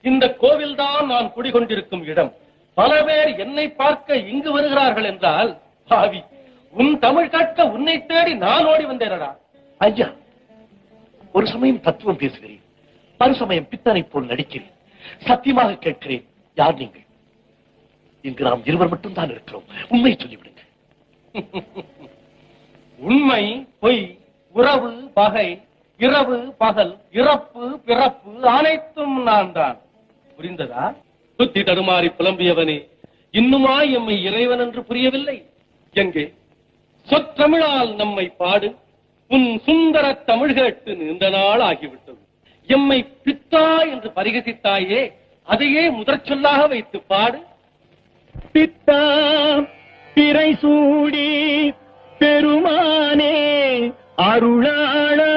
இந்த கோவில் தான் நான் குடிகொண்டிருக்கும் இடம். பல பேர் என்னை பார்க்க இங்கு வருகிறார்கள் என்றால் பாவி, உன் தமிழ் கேட்க உன்னை தேடி நான் ஓடி வந்தேனடா. ஐயா, ஒரு சமயம் தத்துவம் பேசுகிறேன், மறுசமயம் பித்தனை போல் நடிக்கிறேன். சத்தியமாக கேட்கிறேன், யார் நீங்கள்? இங்கு நாம் இருவர் மட்டும் தான் இருக்கிறோம். உண்மை சொல்லிவிடுங்க. உண்மை பொய், உறவு பகை, இரவு பகல், இறப்பு பிறப்பு அனைத்தும் நான் தான். புரிந்ததா? சுத்தி தடுமாறி புலம்பியவனே, இன்னுமா எம்மை இறைவன் என்று புரியவில்லை? எங்கே சொற்றமிழால் நம்மை பாடு, உன் சுந்தர தமிழ் கேட்டு நீண்ட நாள் ஆகிவிட்டது. எம்மை பித்தா என்று பரிகசித்தாயே, அதையே முதற் சொல்லாக வைத்து பாடு. பித்தா பிறை சூடி பெருமானே அருளாளா